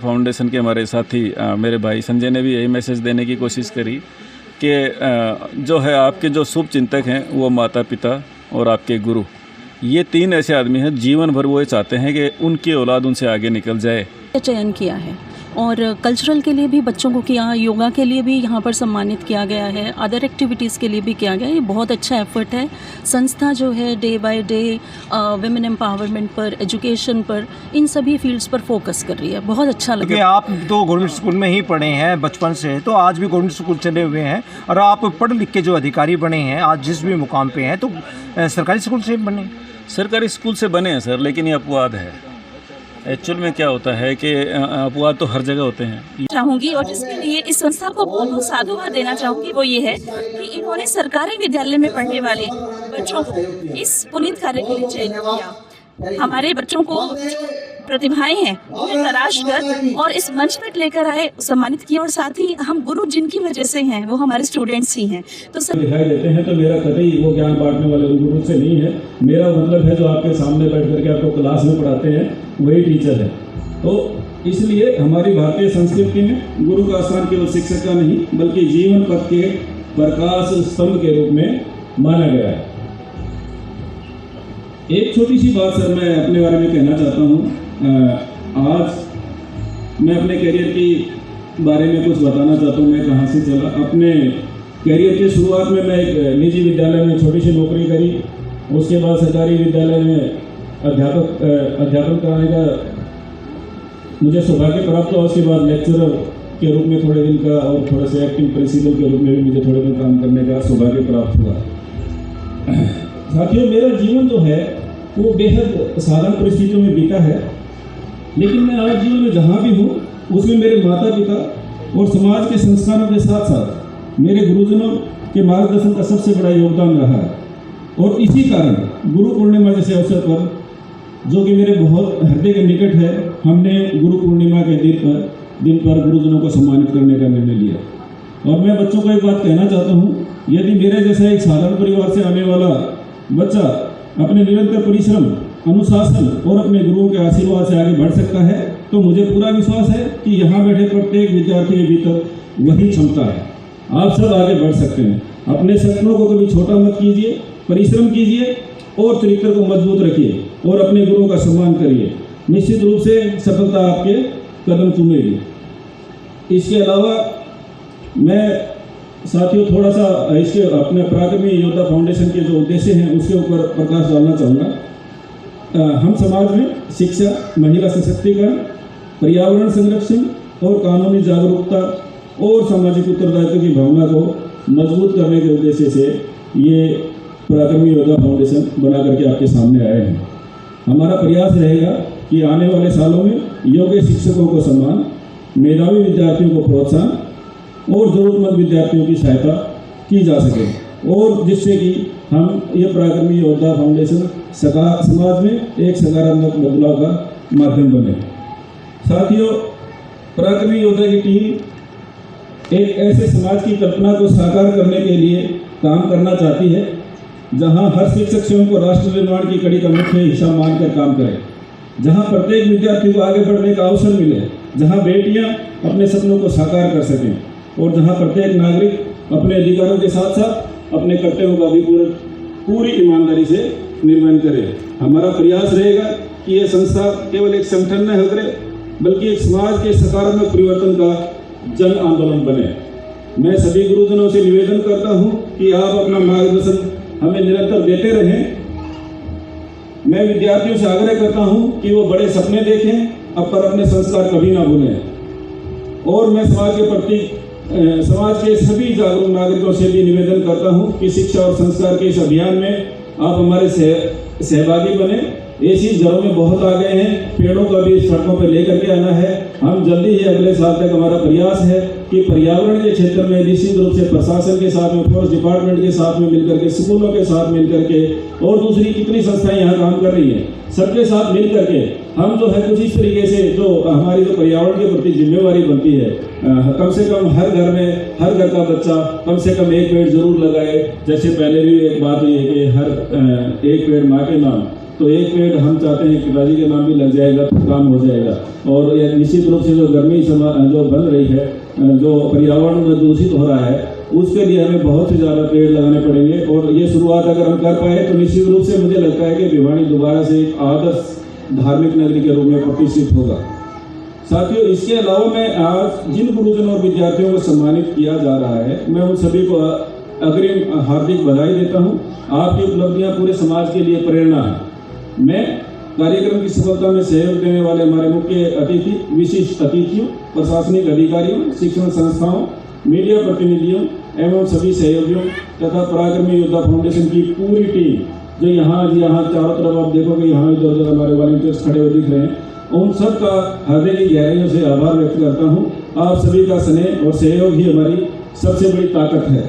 Foundation के हमारे साथी मेरे भाई संजय ने भी यही मैसेज देने की कोशिश करी कि जो है आपके जो शुभ चिंतक हैं वो माता पिता और आपके गुरु, ये 3 ऐसे आदमी हैं जीवन भर वो ये चाहते हैं कि उनकी औलाद उनसे आगे निकल जाए। चयन किया है और कल्चरल के लिए भी बच्चों को किया, योगा के लिए भी यहाँ पर सम्मानित किया गया है, अदर एक्टिविटीज़ के लिए भी किया गया है। ये बहुत अच्छा एफर्ट है। संस्था जो है day by day women empowerment पर, एजुकेशन पर, इन सभी फील्ड्स पर फोकस कर रही है। बहुत अच्छा लगा। क्योंकि आप तो गवर्नमेंट स्कूल में ही पढ़े हैं बचपन से, तो आज भी गवर्नमेंट स्कूल चले हुए हैं और आप पढ़ लिख के जो अधिकारी बने हैं आज जिस भी मुकाम पे हैं, तो सरकारी स्कूल से बने? सरकारी स्कूल से बने हैं सर, लेकिन ये अपवाद है। एक्चुअल में क्या होता है कि अपवाद तो हर जगह होते हैं। चाहूँगी और जिसके लिए इस संस्था को बहुत साधुवाद देना चाहूँगी वो ये है कि इन्होंने सरकारी विद्यालय में पढ़ने वाले बच्चों को इस पुनीत कार्य के लिए चयनित किया। हमारे बच्चों को प्रतिभाएं हैं उन्हें तराश कर और इस मंच तक लेकर आए, सम्मानित किया और साथ ही हम गुरु जिनकी वजह से हैं वो हमारे स्टूडेंट्स ही हैं। तो सब दिखाई देते हैं, तो मेरा कतई वो ज्ञान बांटने वाले गुरु से नहीं है। मेरा मतलब है जो आपके सामने बैठ करके आपको क्लास में पढ़ाते हैं वही टीचर है। तो इसलिए हमारी भारतीय संस्कृति में गुरु का स्थान केवल शिक्षक का नहीं बल्कि जीवन पथ के प्रकाश स्तंभ के रूप में माना गया है। एक छोटी सी बात सर मैं अपने बारे में कहना चाहता हूँ। आज मैं अपने करियर के बारे में कुछ बताना चाहता हूँ। मैं कहाँ से चला। अपने करियर की शुरुआत में मैं एक निजी विद्यालय में छोटी सी नौकरी करी। उसके बाद सरकारी विद्यालय में अध्यापन कराने का मुझे सौभाग्य प्राप्त हुआ। उसके बाद लेक्चरर के रूप में थोड़े दिन का और थोड़े से एक्टिंग प्रिंसिपल के रूप में भी मुझे थोड़े दिन काम करने का सौभाग्य प्राप्त हुआ। साथियों, मेरा जीवन जो है वो बेहद साधारण परिस्थितियों में बीता है, लेकिन मैं आज जीवन में जहाँ भी हूँ उसमें मेरे माता पिता और समाज के संस्कारों के साथ साथ मेरे गुरुजनों के मार्गदर्शन का सबसे बड़ा योगदान रहा है। और इसी कारण गुरु पूर्णिमा जैसे अवसर पर, जो कि मेरे बहुत हृदय के निकट है, हमने गुरु पूर्णिमा के दिन पर गुरुजनों को सम्मानित करने का निर्णय लिया। और मैं बच्चों को एक बात कहना चाहता हूँ, यदि मेरे जैसा एक साधारण परिवार से आने वाला बच्चा अपने निरंतर परिश्रम, अनुशासन और अपने गुरुओं के आशीर्वाद से आगे बढ़ सकता है, तो मुझे पूरा विश्वास है कि यहाँ बैठे प्रत्येक विद्यार्थी के भीतर वही क्षमता है। आप सब आगे बढ़ सकते हैं। अपने सपनों को कभी छोटा मत कीजिए, परिश्रम कीजिए और चरित्र को मजबूत रखिए और अपने गुरुओं का सम्मान करिए। निश्चित रूप से सफलता आपके कदम चूमेगी। इसके अलावा मैं साथियों थोड़ा सा इसके अपने पराक्रमी योद्धा फाउंडेशन के जो उद्देश्य हैं उसके ऊपर प्रकाश डालना चाहूँगा। हम समाज में शिक्षा, महिला सशक्तिकरण, पर्यावरण संरक्षण और कानूनी जागरूकता और सामाजिक उत्तरदायित्व की भावना को मजबूत करने के उद्देश्य से ये पराक्रमी योद्धा फाउंडेशन बना करके आपके सामने आए हैं। हमारा प्रयास रहेगा कि आने वाले सालों में योग्य शिक्षकों को सम्मान, मेधावी विद्यार्थियों को प्रोत्साहन और जरूरतमंद विद्यार्थियों की सहायता की जा सके, और जिससे कि हम ये पराक्रमी योद्धा फाउंडेशन समाज में एक सकारात्मक बदलाव का माध्यम बने। साथियों, पराक्रमी योद्धा की टीम एक ऐसे समाज की कल्पना को साकार करने के लिए काम करना चाहती है जहां हर शिक्षक स्वयं को राष्ट्र निर्माण की कड़ी का मुख्य हिस्सा मानकर काम करे, जहां प्रत्येक विद्यार्थी को आगे बढ़ने का अवसर मिले, जहां बेटियां अपने सपनों को साकार कर सकें और जहां प्रत्येक नागरिक अपने अधिकारों के साथ साथ अपने कर्तव्यों का भी पूरी ईमानदारी से निर्वहन करे। हमारा प्रयास रहेगा कि यह संस्था केवल एक संगठन न हो करे बल्कि एक समाज के सकारात्मक परिवर्तन का जन आंदोलन बने। मैं सभी गुरुजनों से निवेदन करता हूं कि आप अपना मार्गदर्शन हमें निरंतर देते रहें। मैं विद्यार्थियों से आग्रह करता हूं कि वो बड़े सपने देखें, पर अपने संस्कार कभी ना भूलें। और मैं समाज के सभी जागरूक नागरिकों से भी निवेदन करता हूं कि शिक्षा और संस्कार के इस अभियान में आप हमारे सहभागी बने। ऐसी जड़ों में बहुत आ गए हैं, पेड़ों का भी सड़कों पर लेकर के आना है। हम जल्दी ही अगले साल तक हमारा प्रयास है कि पर्यावरण के क्षेत्र में निश्चित रूप से प्रशासन के साथ में, फॉरेस्ट डिपार्टमेंट के साथ में मिलकर के, स्कूलों के साथ मिलकर के और दूसरी कितनी संस्थाएं यहाँ काम कर रही हैं, सबके साथ मिल करके हम जो है कुछ इस तरीके से जो हमारी जो पर्यावरण के प्रति जिम्मेवारी बनती है, कम से कम हर घर का बच्चा कम से कम एक पेड़ जरूर लगाए। जैसे पहले भी एक बात हुई है कि हर एक पेड़ माँ के नाम, तो एक पेड़ हम चाहते हैं कि पिताजी के नाम भी लग जाएगा तो काम हो जाएगा। और ये निश्चित रूप से जो गर्मी जो बन रही है, जो पर्यावरण में दूषित हो रहा है, उसके लिए हमें बहुत ही ज़्यादा पेड़ लगाने पड़ेंगे। और ये शुरुआत अगर हम कर पाए तो निश्चित रूप से मुझे लगता है कि भिवानी दोबारा से एक आदर्श धार्मिक नगरी के रूप में प्रतिष्ठित होगा। साथियों, इसके अलावा मैं आज जिन गुरुजनों और विद्यार्थियों को सम्मानित किया जा रहा है, मैं उन सभी को अग्रिम हार्दिक बधाई देता हूं। आपकी उपलब्धियां पूरे समाज के लिए प्रेरणा है। मैं कार्यक्रम की सफलता में सहयोग देने वाले हमारे मुख्य अतिथि, विशिष्ट अतिथियों, प्रशासनिक अधिकारियों, शिक्षण संस्थाओं, मीडिया प्रतिनिधियों एवं सभी सहयोगियों तथा पराक्रमी योद्धा फाउंडेशन की पूरी टीम जो यहाँ चारों तरफ आप देखोगे, यहाँ इधर उधर हमारे वॉलंटियर्स खड़े हुए दिख रहे हैं, उन सब का हृदय की गहराइयों से आभार व्यक्त करता हूँ। आप सभी का स्नेह और सहयोग ही हमारी सबसे बड़ी ताकत है।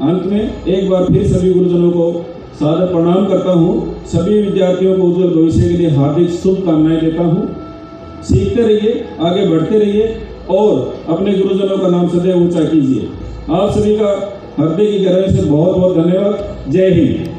अंत में एक बार फिर सभी गुरुजनों को सादर प्रणाम करता हूँ। सभी विद्यार्थियों को उज्जवल भविष्य के लिए हार्दिक शुभकामनाएं देता हूँ। सीखते रहिए, आगे बढ़ते रहिए और अपने गुरुजनों का नाम सदैव ऊंचा कीजिए। आप सभी का हृदय की गहराई से बहुत बहुत धन्यवाद। जय हिंद।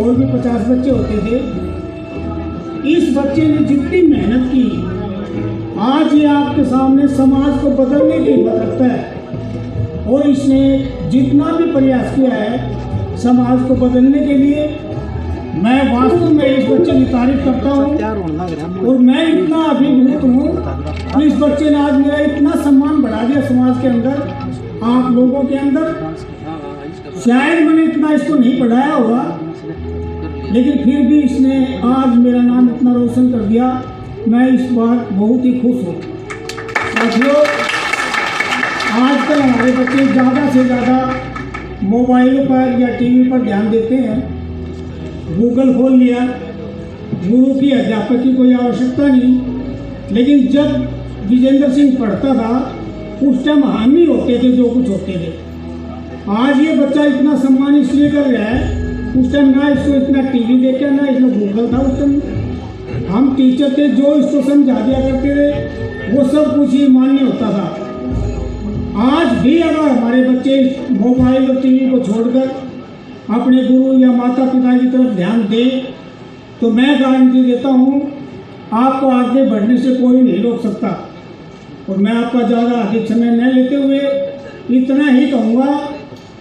और भी 50 बच्चे होते थे। इस बच्चे ने जितनी मेहनत की, आज ये आपके सामने समाज को बदलने की हिम्मत रखता है। और इसने जितना भी प्रयास किया है समाज को बदलने के लिए, मैं वास्तव में इस बच्चे की तारीफ करता हूँ। और मैं इतना अभिभूत हूँ कि इस बच्चे ने आज मेरा इतना सम्मान बढ़ा दिया समाज के अंदर, आप लोगों के अंदर। शायद मैंने इतना इसको नहीं पढ़ाया होगा, लेकिन फिर भी इसने आज मेरा नाम इतना रोशन कर दिया। मैं इस बात बहुत ही खुश हूँ। साथियों, आजकल हमारे बच्चे ज़्यादा से ज़्यादा मोबाइल पर या टीवी पर ध्यान देते हैं। गूगल खोल लिया, गुरु की अध्यापक की कोई आवश्यकता नहीं। लेकिन जब विजेंद्र सिंह पढ़ता था उस टाइम हम ही होते थे जो कुछ होते थे। आज ये बच्चा इतना सम्मान इसलिए कर रहा है, उस टाइम ना इसको इतना टीवी देखा, ना इसमें गूगल था। उस टाइम हम टीचर थे, जो इसको समझा दिया करते थे वो सब कुछ ही मान्य होता था। आज भी अगर हमारे बच्चे मोबाइल और टीवी को छोड़कर अपने गुरु या माता पिता की तरफ ध्यान दें तो मैं गारंटी देता हूँ आपको आगे बढ़ने से कोई नहीं रोक सकता। और मैं आपका ज़्यादा अधिक समय न लेते हुए इतना ही कहूँगा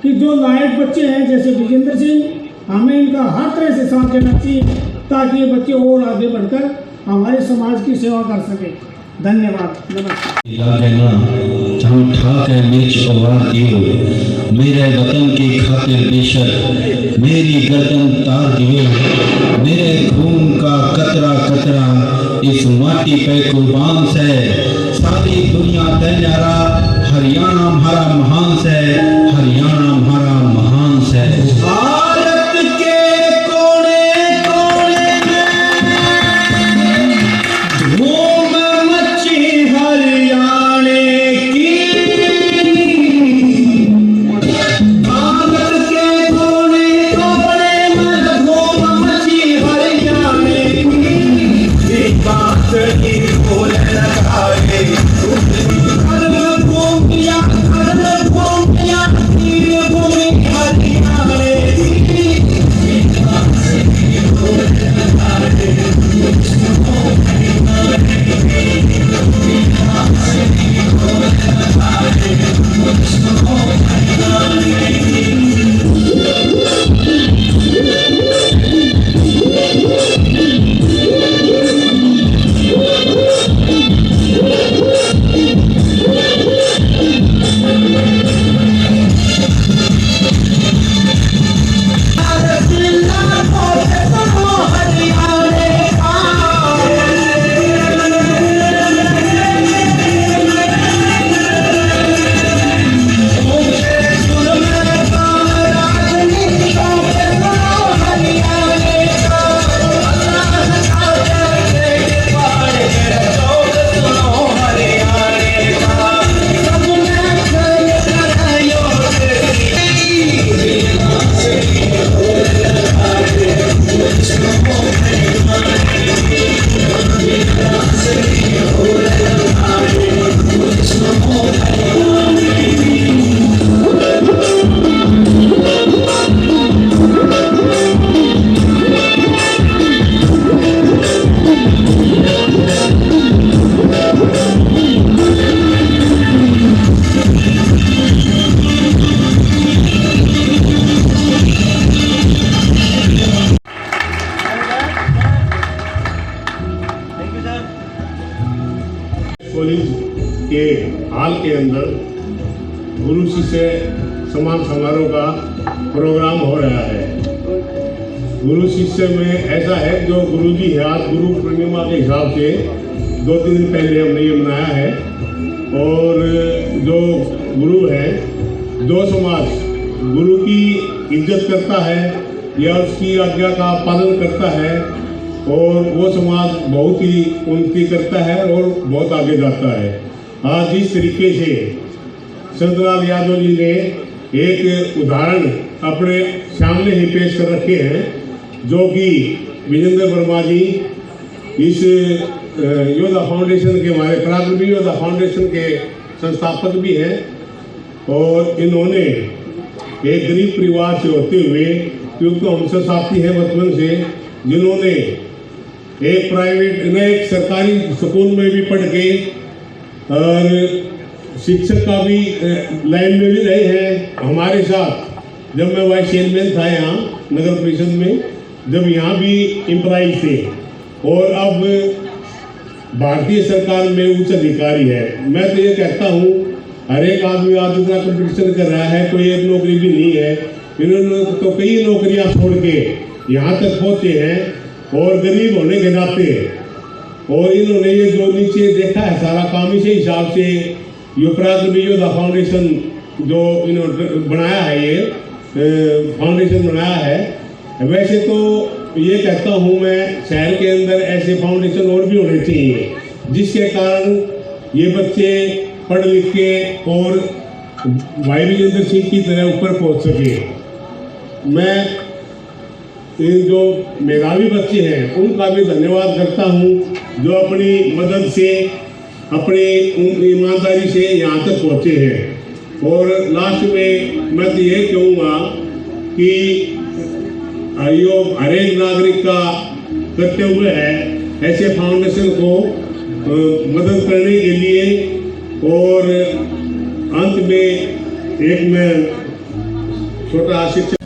कि जो लायक बच्चे हैं जैसे विजेंद्र सिंह, हमें इनका हर तरह से साथ देना चाहिए ताकि ये बच्चे और आगे बढ़कर हमारे समाज की सेवा कर सकें। धन्यवाद, नमस्कार। मेरे वतन की खातिर बेशक मेरी गर्दन तार दिए, मेरे खून का कतरा कतरा इस माटी पे कुर्बान से, सारी दुनिया तैयारा हरियाणा हमारा महान से, हरियाणा हमारा महान से। भारत के कोने कोने में धूम मची हरियाणे की, भारत के कोने कोने में धूम मची हरियाणे की, एक बात ही बोल लगाए, धर्म को किया हाल के अंदर गुरु शिष्य सम्मान समारोह का प्रोग्राम हो रहा है। गुरु शिष्य में ऐसा है, जो गुरु जी है, आज गुरु पूर्णिमा के हिसाब से 2-3 दिन पहले हमने ये मनाया है। और जो गुरु है, जो समाज गुरु की इज्जत करता है या उसकी आज्ञा का पालन करता है, और वो समाज बहुत ही उन्नति करता है और बहुत आगे जाता है। आज जिस तरीके से संतलाल यादव जी ने एक उदाहरण अपने सामने ही पेश कर रखे हैं, जो कि विजेंद्र वर्मा जी इस योद्धा फाउंडेशन के, हमारे पराक्रमी योद्धा फाउंडेशन के संस्थापक भी हैं। और इन्होंने एक गरीब परिवार से होते हुए, क्योंकि हमसे साथी हैं बचपन से, जिन्होंने एक प्राइवेट एक सरकारी स्कूल में भी पढ़ के और शिक्षक का भी लाइन में भी रहे हैं हमारे साथ। जब मैं वाइस चेयरमैन था यहाँ नगर परिषद में, जब यहाँ भी एम्प्लॉय थे, और अब भारतीय सरकार में उच्च अधिकारी है। मैं तो ये कहता हूँ, हर एक आदमी आज इतना कंपटीशन कर रहा है, कोई एक नौकरी भी नहीं है। इन्होंने तो कई नौकरियाँ छोड़ के यहाँ तक पहुँचे हैं, और गरीब होने के नाते, और इन्होंने ये जो नीचे देखा है सारा काम, इसी हिसाब से ये पराक्रमी योद्धा फाउंडेशन जो इन्होंने बनाया है, ये फाउंडेशन बनाया है। वैसे तो ये कहता हूँ मैं, शहर के अंदर ऐसे फाउंडेशन और भी होने चाहिए, जिसके कारण ये बच्चे पढ़ लिख के और भाई विजेंद्र सिंह की तरह ऊपर पहुँच सके। मैं इन जो मेधावी बच्चे हैं उनका भी धन्यवाद करता हूँ, जो अपनी मदद से, अपनी ईमानदारी से यहाँ तक पहुँचे हैं। और लास्ट में मैं तो ये कहूँगा कि यो हर एक नागरिक का कर्तव्य है ऐसे फाउंडेशन को मदद करने के लिए। और अंत में एक मैं छोटा शिक्षक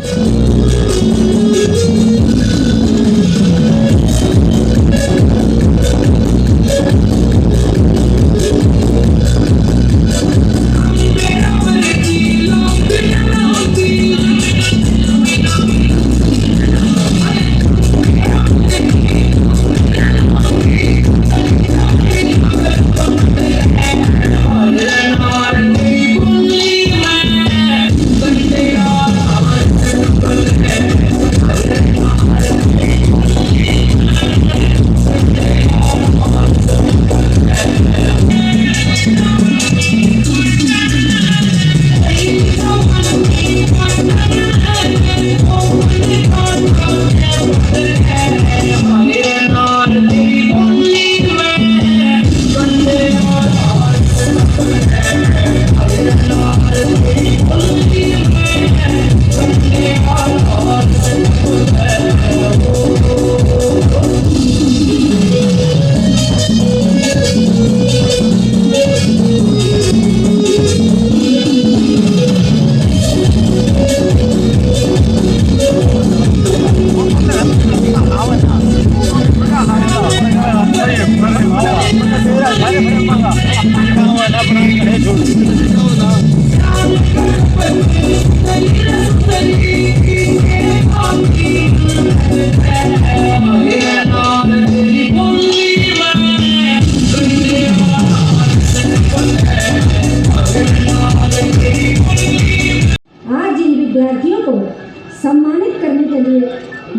सम्मानित करने के लिए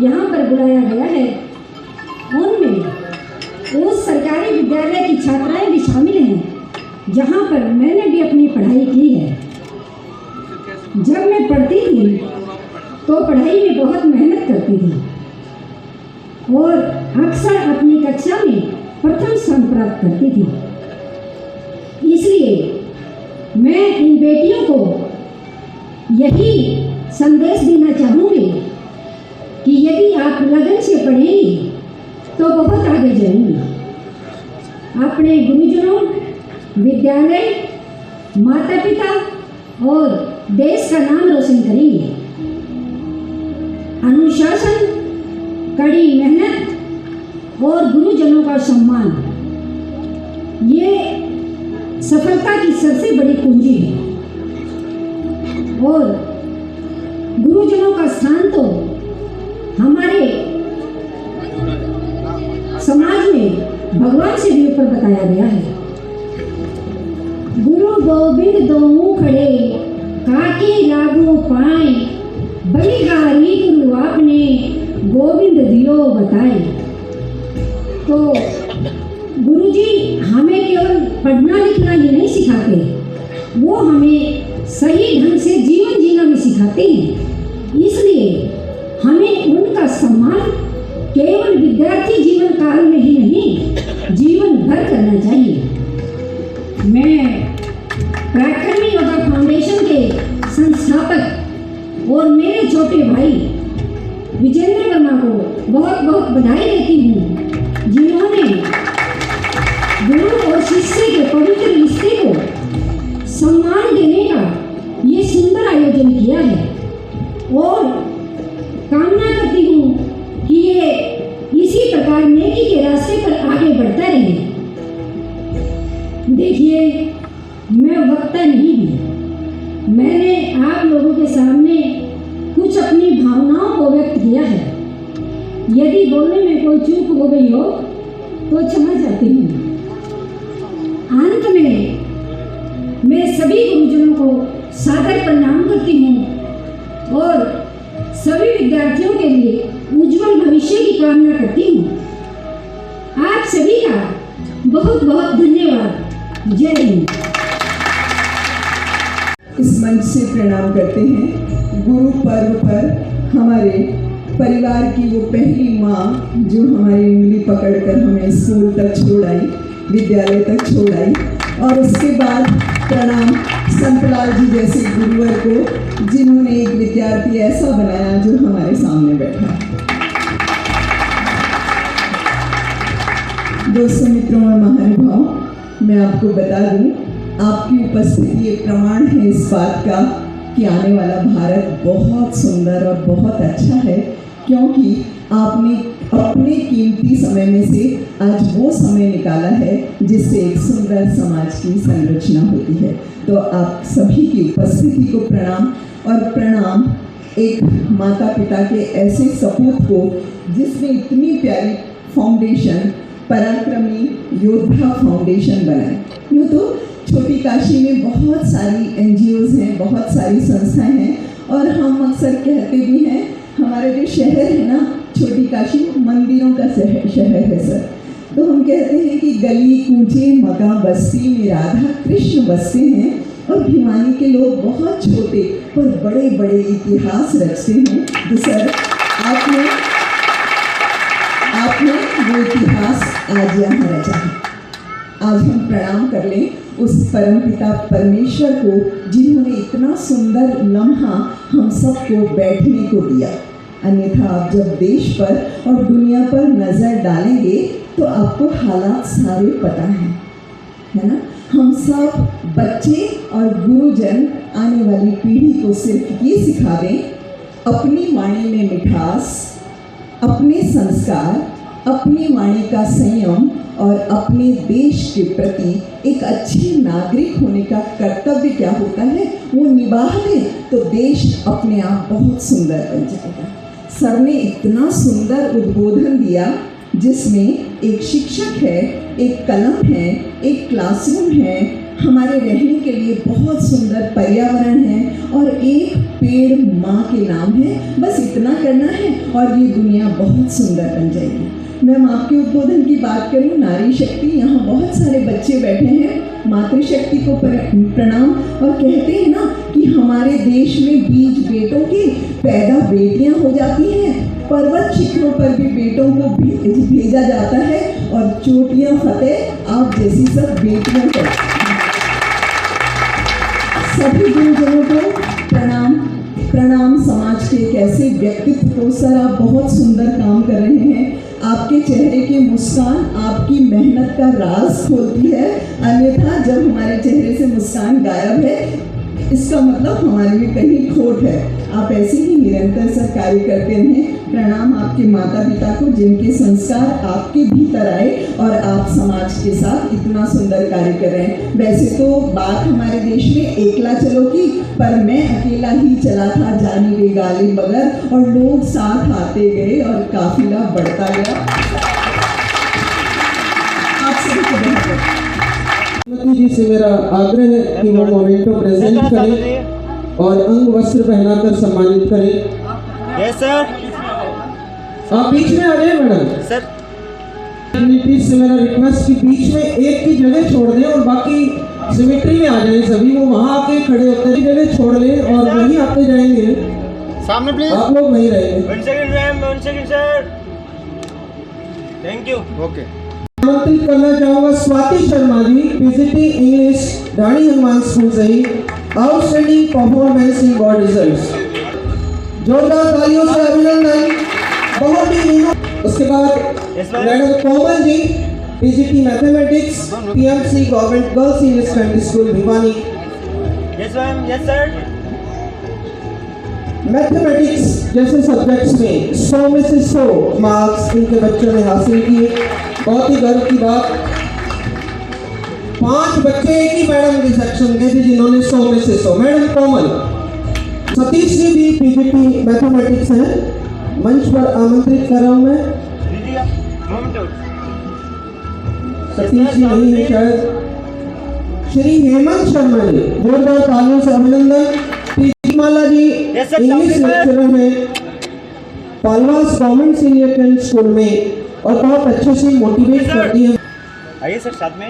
यहाँ पर बुलाया गया है, उनमें उस सरकारी विद्यालय की छात्राएं भी शामिल हैं जहाँ पर मैंने भी अपनी पढ़ाई की है। जब मैं पढ़ती थी तो पढ़ाई में बहुत मेहनत करती थी और अक्सर अपनी कक्षा में प्रथम स्थान प्राप्त करती थी। इसलिए मैं इन बेटियों को यही संदेश देना चाहूँगी कि यदि आप लगन से पढ़ेंगी तो बहुत आगे जाएंगी। अपने गुरुजनों, विद्यालय, माता पिता और देश का नाम रोशन करेंगे। अनुशासन, कड़ी मेहनत और गुरुजनों का सम्मान, ये सफलता की सबसे बड़ी कुंजी है। और गुरुजनों का स्थान तो हमारे समाज में भगवान से भी ऊपर बताया गया है। गुरु गोविंद दोनों खड़े काके लागू पाए, बलिहारी गुरु आपने गोविंद दियो बताए। तो गुरु जी हमें केवल पढ़ना लिखना ही नहीं सिखाते, वो हमें सही ढंग से जीवन जीना भी सिखाते हैं। इसलिए हमें उनका सम्मान केवल विद्यार्थी जीवन काल में ही नहीं, जीवन भर करना चाहिए। मैं पराक्रमी योगा फाउंडेशन के संस्थापक और मेरे छोटे भाई विजेंद्र वर्मा को बहुत बहुत बधाई देती हूँ, जिन्होंने गुरु और शिष्य के पवित्र रिश्ते को सम्मान देने का ये सुंदर आयोजन किया है। और कामना करती हूँ कि ये इसी प्रकार नेकी के रास्ते पर आगे बढ़ता रहे। देखिए, मैं वक्ता नहीं हूँ, मैंने आप लोगों के सामने कुछ अपनी भावनाओं को व्यक्त किया है। यदि बोलने में कोई चूक हो गई हो तो क्षमा चाहती हूँ। अंत में मैं सभी गुरुजनों को सादर प्रणाम करती हूँ और सभी विद्यार्थियों के लिए उज्जवल भविष्य की कामना करती हूँ। आप सभी का बहुत बहुत धन्यवाद। जय हिंद। इस मंच से प्रणाम करते हैं। गुरु पर्व पर हमारे परिवार की वो पहली माँ जो हमारी उंगली पकड़कर हमें स्कूल तक छोड़ आई, विद्यालय तक छोड़ आई, और उसके बाद प्रणाम संतलाल जी जैसे गुरुवर को, जिन्होंने एक विद्यार्थी ऐसा बनाया जो हमारे सामने बैठा है। दोस्तों, मित्रों और महानुभाव, मैं आपको बता दूं, आपकी उपस्थिति एक प्रमाण है इस बात का कि आने वाला भारत बहुत सुंदर और बहुत अच्छा है, क्योंकि आपने अपने कीमती समय में से आज वो समय निकाला है जिससे एक सुंदर समाज की संरचना होती है। तो आप सभी की उपस्थिति को प्रणाम, और प्रणाम एक माता पिता के ऐसे सपूत को जिसने इतनी प्यारी फाउंडेशन पराक्रमी योद्धा फाउंडेशन बनाई। यूँ तो छोटी काशी में बहुत सारी NGOs हैं, बहुत सारी संस्थाएं हैं, और हम अक्सर कहते भी हैं, हमारा जो शहर है ना छोटी काशी, मंदिरों का शहर है सर। तो हम कहते हैं कि गली कूचे मगा बस्ती में राधा कृष्ण बसते हैं, और भिवानी के लोग बहुत छोटे पर बड़े बड़े इतिहास रचते हैं। तो सर आपने वो इतिहास आज यहाँ रचा है। आज हम प्रणाम कर लें उस परमपिता परमेश्वर को, जिन्होंने इतना सुंदर लम्हा हम सबको बैठने को दिया। अन्यथा आप जब देश पर और दुनिया पर नज़र डालेंगे तो आपको हालात सारे पता हैं, है ना। हम सब बच्चे और गुरुजन आने वाली पीढ़ी को सिर्फ ये सिखा दें, अपनी वाणी में मिठास, अपने संस्कार, अपनी वाणी का संयम और अपने देश के प्रति एक अच्छे नागरिक होने का कर्तव्य क्या होता है वो निभा दें, तो देश अपने आप बहुत सुंदर बन जाएगा। सर ने इतना सुंदर उद्बोधन दिया, जिसमें एक शिक्षक है, एक कलम है, एक क्लासरूम है, हमारे रहने के लिए बहुत सुंदर पर्यावरण है, और एक पेड़ माँ के नाम है। बस इतना करना है और ये दुनिया बहुत सुंदर बन जाएगी। मैं माँ के उद्बोधन की बात करूँ, नारी शक्ति, यहाँ बहुत सारे बच्चे बैठे हैं, मातृशक्ति को प्रणाम। और कहते हैं ना कि हमारे देश में बीज बेटों की पैदा बेटियाँ हो जाती हैं, पर्वत शिखरों पर भी बेटों को भेजा जाता है, और चोटियाँ फतेह आप जैसी सब बेटियों को। सभी गुरुजनों को प्रणाम। प्रणाम समाज के एक ऐसे व्यक्तित्व को। सर आप बहुत सुंदर काम कर रहे हैं, आपके चेहरे की मुस्कान आपकी मेहनत का राज खोलती है, अन्यथा जब हमारे चेहरे से मुस्कान गायब है इसका मतलब हमारे में कहीं खोट है। आप ऐसे ही निरंतर सर कार्य करते रहें। प्रणाम आपके माता पिता को जिनके संस्कार आपके भीतर आए और आप समाज के साथ इतना सुंदर कार्य कर रहे हैं। वैसे तो बात हमारे देश में एकला चलो की, पर मैं अकेला ही चला था जानी वे गालिब बगर, और लोग साथ आते गए और काफिला बढ़ता गया। आप सभी को बहुत जी से मेरा आग्रह है कि वो मोमेंटो प्रेजेंट करें और अंग वस्त्र पहनाकर सम्मानित करें। Yes sir. आप बीच में आ जाए मैडम। सर प्लीज से मेरा रिक्वेस्ट कि बीच में एक की जगह छोड़ दें और बाकी सिमेट्री में आ जाएं सभी। वो वहाँ आके खड़े होते हैं, जगह छोड़ लें और वहीं आते जाएंगे सामने प्लीज। आप लोग वहीं रहेंगे। 1 second ma'am, 1 second sir. Thank you. Okay. आमंत्रित करना चाहूंगा Swati Sharma ji, PGT English Rani Hanuman school से ही, outstanding performance in board results. जोरदार तालियों से अभिनंदन। बहुत ही। उसके बाद madam Komal ji, PGT mathematics, PMC government girls English secondary school Bhiwani. Yes ma'am. Yes sir. Mathematics जैसे सब्जेक्ट्स में 100 में से 100 मार्क्स इनके बच्चों ने हासिल किए। बहुत ही गर्व की बात। 5 बच्चे एक ही मैडम के सेक्शन के थे जिन्होंने 100 में से 100। मैडम कोमल। सतीश जी भी पीजीटी मैथमेटिक्स हैं, मंच पर आमंत्रित कर रहा हूँ मैं। सतीश जी नहीं है शायद। श्री हेमंत शर्मा जी, जोरदार तालियों से अभिनंदन। माला जी इंग्लिश लेक्चरर हैं Palwas government senior secondary school में और बहुत अच्छे से मोटिवेट करती है। आइए सर साथ में।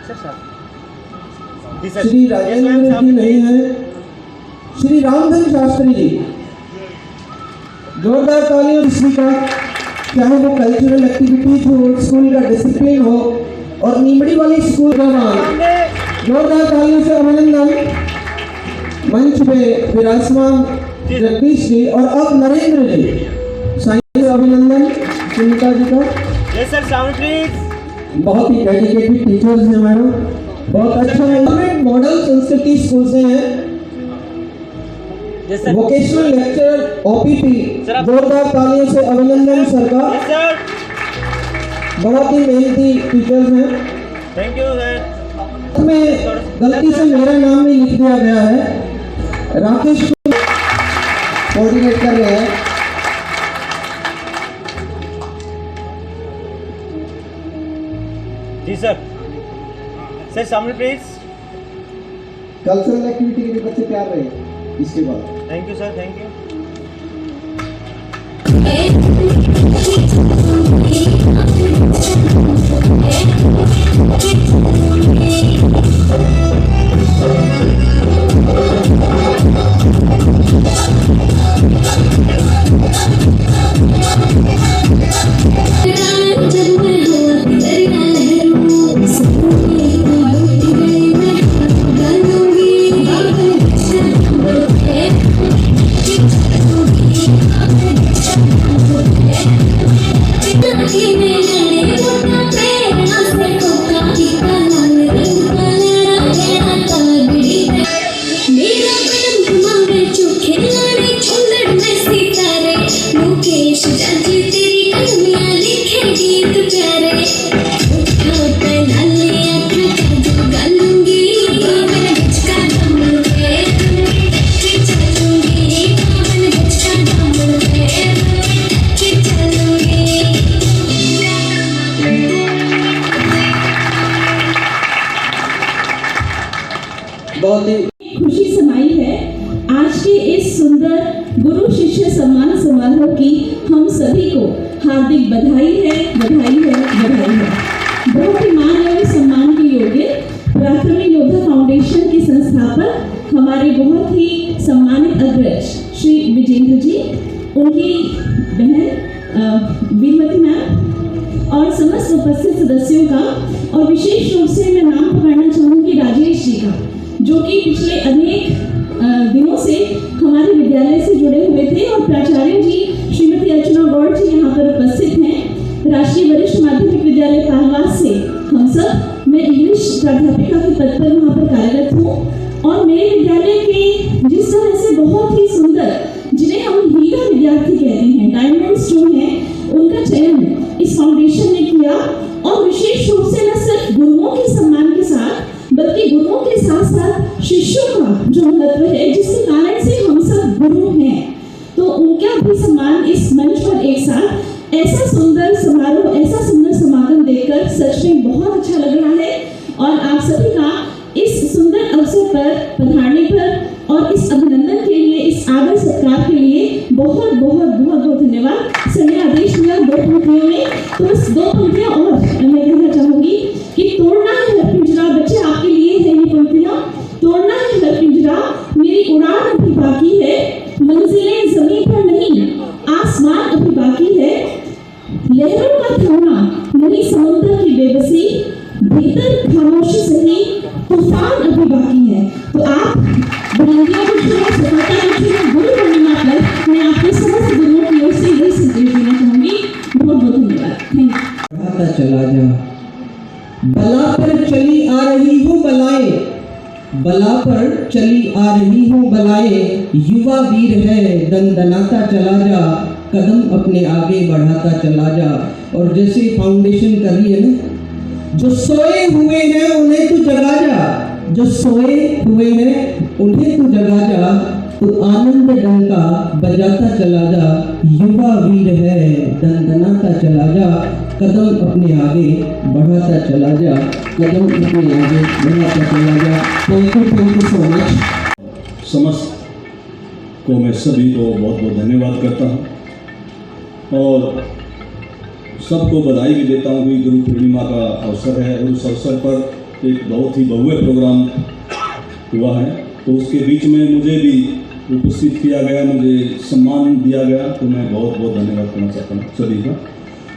सर साथ। जी सर। श्री राजेंद्र जी नहीं है। श्री रामधन शास्त्री जी, जोरदार तालियों से का, चाहे वो कल्चरल एक्टिविटीज हो, स्कूल का डिसिप्लिन हो और नीमड़ी वाली स्कूल का नाम। जोरदार तालियों से अभिनंदन। मंच पे विराजमान जगदीश जी और अब नरेंद्र जी, साइंस अभिनंदन सुनीता जी का। Yes sir. Sound please. बहुत ही डेडिकेटेड टीचर्स हैं मैडम, बहुत अच्छा है। गवर्नमेंट मॉडल संस्कृति स्कूल से हैं। वोकेशनल लेक्चरर ओपीपी, जोरदार तालियों से अभिनंदन सर का। Yes sir. बहुत ही मेहनती टीचर्स हैं। Thank you sir. में गलती से मेरा नाम भी लिख दिया गया है। राकेश कोऑर्डिनेट कर रहे हैं। जी सर। सर सामने प्लीज। कल्चरल एक्टिविटी के लिए बच्चे तैयार रहे इसके बाद। Thank you sir. Thank you. खुशी समाई है आज के इस सुंदर गुरु शिष्य सम्मान समारोह की। हम सभी को हार्दिक बधाई है, बधाई है, बधाई है। बहुत ही मान एवं सम्मान के योग्य पराक्रमी योद्धा फाउंडेशन के संस्थापक हमारे बहुत ही सम्मानित अग्रज श्री विजेंद्र जी, उनकी बहन वीरमती मैम और समस्त उपस्थित सदस्यों का, और विशेष रूप से मैं नाम पुकारना चाहूँगी राजेश जी का, जो कि पिछले अनेक दिनों से हमारे विद्यालय से जुड़े हुए थे, और प्राचार्य जी श्रीमती अर्चना गौड़ जी यहाँ पर उपस्थित हैं। राष्ट्रीय वरिष्ठ माध्यमिक विद्यालय पालवास से हम सब, मैं इंग्लिश प्राध्यापिका के पद पर वहाँ पर कार्यरत हूँ। और मेरे विद्यालय के जिस तरह से बहुत ही सुंदर, जिन्हें हम हीरा विद्यार्थी कहते हैं, डायमंड्स जो हैं, उनका चयन इस फाउंडेशन ने किया और विशेष रूप से न सिर्फ गुरुओं के सम्मान के साथ बल्कि गुरुओं के साथ साथ शिष्यों का जो महत्व है, जिसके कारण से हम सब गुरु हैं, तो उनका भी सम्मान इस मंच पर एक साथ ऐसा सुंदर समारोह, ऐसा सुंदर समागम देखकर सच में बहुत अच्छा लग रहा है। और आप सभी का इस सुंदर अवसर पर पधारने पर और इस अभिनंदन के लिए, इस आदर सत्कार के लिए बहुत बहुत बहुत बहुत धन्यवाद। सर ने आदेश दिया 2 पंक्तियों में, तो बस 2 पंक्तियां और मैं कहना चाहूंगी कि तोड़ना है हर पिंजरा, बच्चे आपके लिए है ये पंक्तियां। तोड़ना है हर पिंजरा, मेरी उड़ान अभी बाकी है, मंजिलें जमीन पर नहीं आसमान अभी बाकी है, लहरों का थाना नहीं समुद्र की बेबसी, भीतर खामोशी सही तूफान अभी बाकी है। तो आप बुलंदियों को छूए, सफलता को छूए, गुरु पूर्णिमा पर मैं आपके समस्त गुरुओं की ओर से यही संदेश देना चाहूंगी। बहुत बहुत धन्यवाद। Thank you. बढ़ाता चला जा, बला पर चली आ रही हूँ बलाए, बला पर चली आ रही हूँ बलाए, युवा वीर है दंदनाता चला जा, कदम अपने आगे बढ़ाता चला जा। और जैसे फाउंडेशन कर रही है ना, जो सोए हुए हैं उन्हें तू जगा जा, जो सोए हुए हैं उन्हें तू जगा जा, तो आनंद डंका बजाता चला जा, युवा वीर है दंदनाता चला जा, कदम अपने आगे बढ़ाता चला जा, कदम अपने आगे बढ़ाता चला जा। Thank you so much. समस्त को मैं सभी को बहुत बहुत धन्यवाद करता हूँ और सबको बधाई भी देता हूँ कि गुरु पूर्णिमा का अवसर है और उस अवसर पर एक बहुत ही भव्य प्रोग्राम हुआ है, तो उसके बीच में मुझे भी उपस्थित किया गया, मुझे सम्मान दिया गया, तो मैं बहुत बहुत धन्यवाद करना चाहता हूँ सभी का।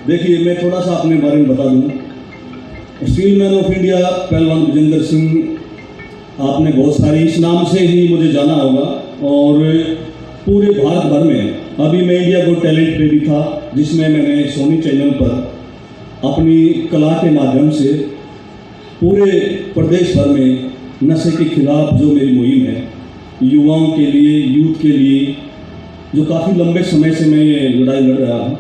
देखिए, मैं थोड़ा सा अपने बारे में बता दूँ। स्टील मैन ऑफ इंडिया पहलवान विजेंद्र सिंह, आपने बहुत सारी इस नाम से ही मुझे जाना होगा और पूरे भारत भर में अभी मैं इंडिया गॉट टैलेंट पे भी था, जिसमें मैंने सोनी चैनल पर अपनी कला के माध्यम से पूरे प्रदेश भर में नशे के खिलाफ जो मेरी मुहिम है, युवाओं के लिए, यूथ के लिए, जो काफ़ी लंबे समय से मैं ये लड़ाई लड़ रहा हूँ,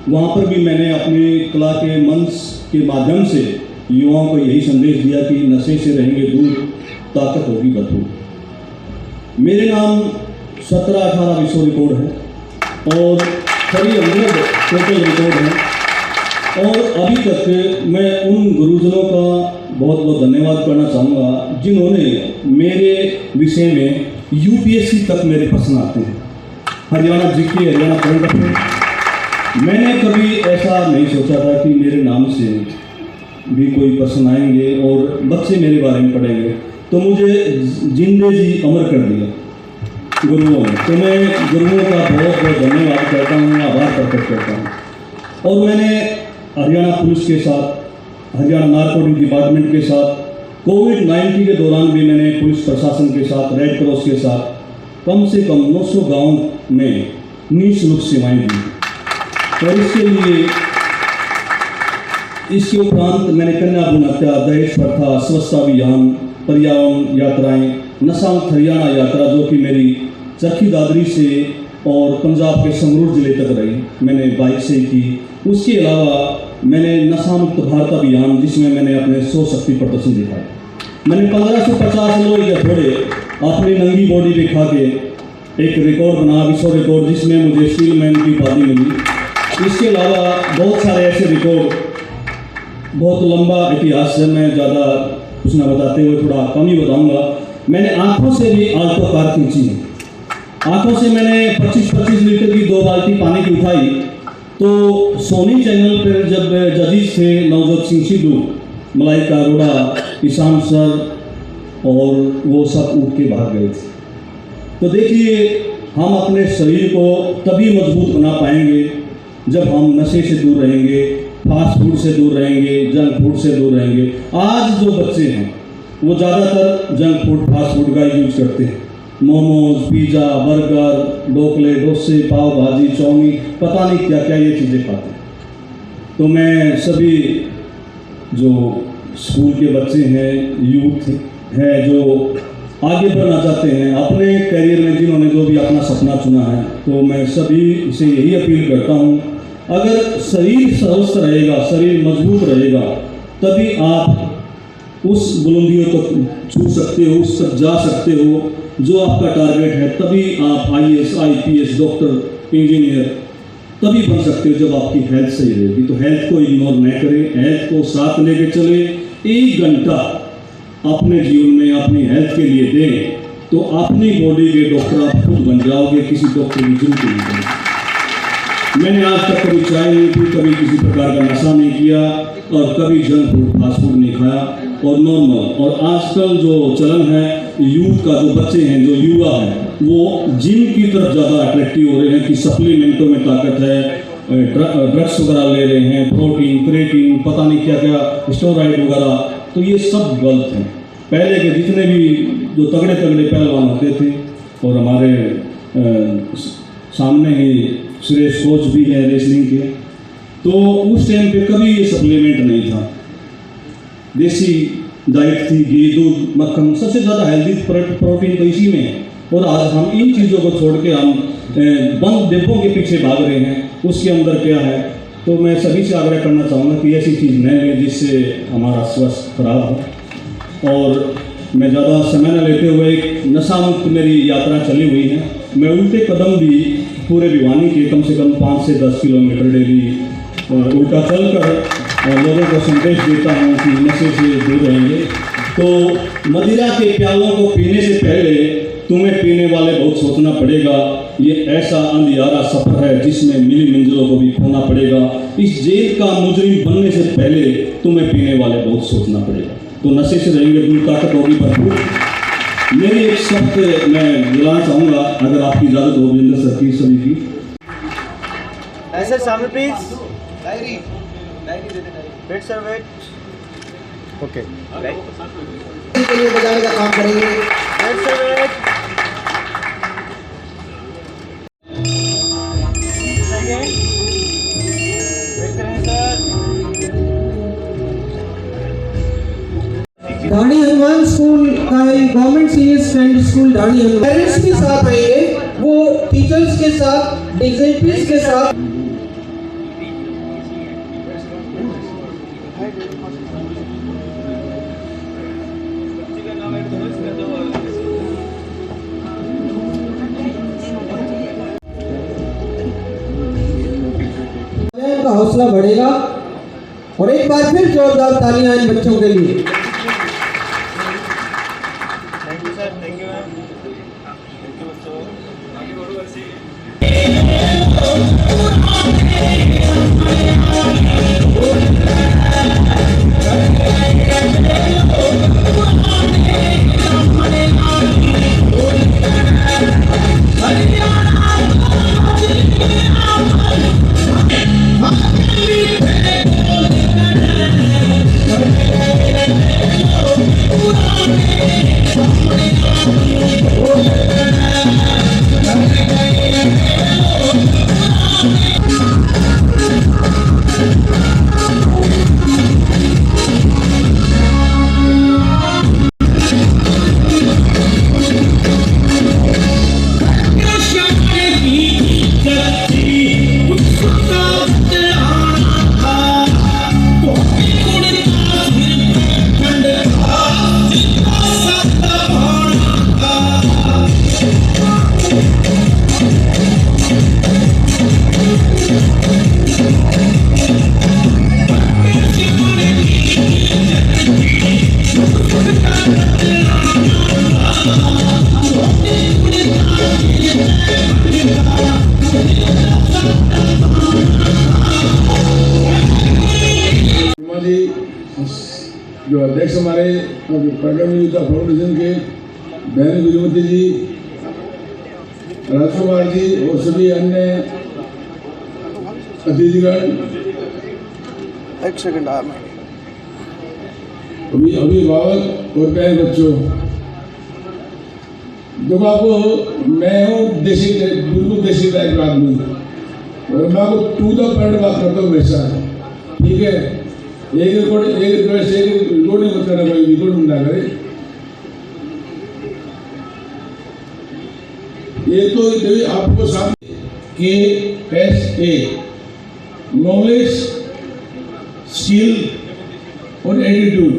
वहाँ पर भी मैंने अपनी कला के मंच के माध्यम से युवाओं को यही संदेश दिया कि नशे से रहेंगे दूर, ताकत होगी भरपूर। मेरे नाम 17-18 विश्व रिकॉर्ड है और करीब 100 टोटल रिकॉर्ड है। और अभी तक मैं उन गुरुजनों का बहुत बहुत धन्यवाद करना चाहूँगा जिन्होंने मेरे विषय में यूपीएससी तक मेरे प्रश्न आते हैं, Haryana GK, Haryana current affair. मैंने कभी ऐसा नहीं सोचा था कि मेरे नाम से भी कोई प्रश्न आएंगे और बच्चे मेरे बारे में पढ़ेंगे, तो मुझे जिंदे जी अमर कर दिया गुरुओं ने। तो मैं गुरुओं का बहुत बहुत धन्यवाद करता हूँ, आभार प्रकट करता हूँ। और मैंने हरियाणा पुलिस के साथ, हरियाणा नारकोटिक डिपार्टमेंट के साथ, कोविड-19 के दौरान भी मैंने पुलिस प्रशासन के साथ, रेड क्रॉस के साथ कम से कम 900 गाँव में निःशुल्क सेवाएँ दी। और इसके लिए, इसके उपरांत मैंने कन्या भ्रूण हत्या, दहेज प्रथा, स्वच्छता अभियान, पर्यावरण यात्राएं, नशा मुक्त हरियाणा यात्रा जो कि मेरी चरखी दादरी से और पंजाब के संगरूर जिले तक रही, मैंने बाइक से की। उसके अलावा मैंने नशा मुक्त भारत अभियान, जिसमें मैंने अपने 100 शक्ति प्रदर्शन दिखाए। मैंने 1550 लोहे के थोड़े अपनी नंगी बॉडी पे खा के एक रिकॉर्ड बना, विश्व रिकॉर्ड, जिसमें मुझे स्टील मैन की उपाधि मिली। इसके अलावा बहुत सारे ऐसे रिकॉर्ड, बहुत लंबा इतिहास है, मैं ज़्यादा कुछ ना बताते हुए थोड़ा कम ही बताऊँगा। मैंने आँखों से भी आल्टो कार खींची है, आँखों से मैंने 25-25 लीटर की 2 बाल्टी पानी की उठाई। तो सोनी चैनल पर जब जजीज थे नवजोत सिंह सिद्धू, मलाइका अरोड़ा, ईशान सर और वो सब उठ के भाग गए थे। तो देखिए, हम अपने शरीर को तभी मजबूत बना पाएंगे जब हम नशे से दूर रहेंगे, फास्ट फूड से दूर रहेंगे, जंक फूड से दूर रहेंगे। आज जो बच्चे हैं वो ज़्यादातर जंक फूड, फास्ट फूड का यूज करते हैं। मोमोज, पिज़्ज़ा, बर्गर, ढोकले, डोसे, पाव भाजी, चाउमीन, पता नहीं क्या क्या ये चीज़ें खाते हैं। तो मैं सभी जो स्कूल के बच्चे हैं, यूथ हैं, जो आगे बढ़ना चाहते हैं अपने करियर में, जिन्होंने जो भी अपना सपना चुना है, तो मैं सभी से यही अपील करता हूँ, अगर शरीर स्वस्थ रहेगा, शरीर मजबूत रहेगा, तभी आप उस बुलंदियों तक छू सकते हो, उस तक जा सकते हो जो आपका टारगेट है। तभी आप IAS, IPS, डॉक्टर, इंजीनियर तभी बन सकते हो जब आपकी हेल्थ सही रहेगी। तो हेल्थ को इग्नोर न करें, हेल्थ को साथ लेके चले। 1 घंटा अपने जीवन में अपनी हेल्थ के लिए दें, तो अपनी बॉडी के डॉक्टर आप खुद बन जाओगे, किसी डॉक्टर की जरूरत नहीं पड़ेगी। मैंने आज तक कभी चाय नहीं पी, कभी किसी प्रकार का नशा नहीं किया और कभी जंक फूड, फास्ट फूड नहीं खाया और नॉर्मल। और आजकल जो चलन है यूथ का, जो बच्चे हैं, जो युवा हैं, वो जिम की तरफ ज़्यादा अट्रैक्टिव हो रहे हैं कि सप्लीमेंटों में ताकत है, ड्रग्स वगैरह ले रहे हैं, प्रोटीन, क्रेटीन, पता नहीं क्या क्या, स्टेरॉइड वगैरह। तो ये सब गलत हैं। पहले के जितने भी जो तगड़े तगड़े पहलवान होते थे, और हमारे सामने ही सुरेश कोच भी हैं रेसलिंग के, तो उस टाइम पे कभी ये सप्लीमेंट नहीं था। देसी डाइट थी, घी, दूध, मक्खन, सबसे ज़्यादा हेल्दी प्रोटीन तो इसी में है। और आज हम इन चीज़ों को छोड़ के हम बंद डिब्बों के पीछे भाग रहे हैं, उसके अंदर क्या है। तो मैं सभी से आग्रह करना चाहूँगा कि ऐसी चीज़ न लें जिससे हमारा स्वास्थ्य खराब हो। और मैं ज़्यादा समय न लेते हुए, एक नशा मुक्त मेरी यात्रा चली हुई है। मैं उल्टे कदम भी पूरे भिवानी के कम से कम 5 से 10 किलोमीटर डेली उल्टा चलकर लोगों को संदेश देता हूँ कि नशे से दूर रहेंगे। तो मदिरा के प्यालों को पीने से पहले तुम्हें पीने वाले बहुत सोचना पड़ेगा। ये ऐसा अंधियारा सफ़र है जिसमें मिली मंजिलों को भी खोना पड़ेगा। इस जेल का मुजरिम बनने से पहले तुम्हें पीने वाले बहुत सोचना पड़ेगा। तो नशे से रहेंगे दूर, ताकत होगी भरपूर। मेरी एक शब्द मैं बुलाना चाहूँगा, अगर आपकी इजाज़त हो, विजेंद्र सर की, सभी की। ऐसे सामने please, wait sir, wait, okay, के लिए बजाने का काम करेंगे। वेट सर, वेट, वेट करें सर। दाढ़ी हनुमान स्कूल का है, गवर्नमेंट सीनियर सेकेंडरी स्कूल दाढ़ी हनुमान। पेरेंट्स भी साथ आएंगे, वो टीचर्स के साथ, डिग्नेटरीज के साथ। का हौसला बढ़ेगा। और एक बार फिर जोरदार तालियां इन बच्चों के लिए। Thank you sir, thank you ma'am, thank you बच्चों। जो अध्यक्ष हमारे प्रगम युद्ध फाउंडेशन के बहन विजयमती जी, राजकुमार जी और सभी अन्य अतिथिगण, एक सेकंड अभिभावक और प्यारे बच्चों, देखो आपको मैं हूँ देसी, बिल्कुल देसी टाइप का आदमी और मैं आपको टू द पॉइंट बात करता हूँ हमेशा, ठीक है। एक रिकॉर्ड नहीं मत करना, कोई रिकॉर्ड ना करे। एक तो आपको सामने KSA नॉलेज, स्किल और एटीट्यूड।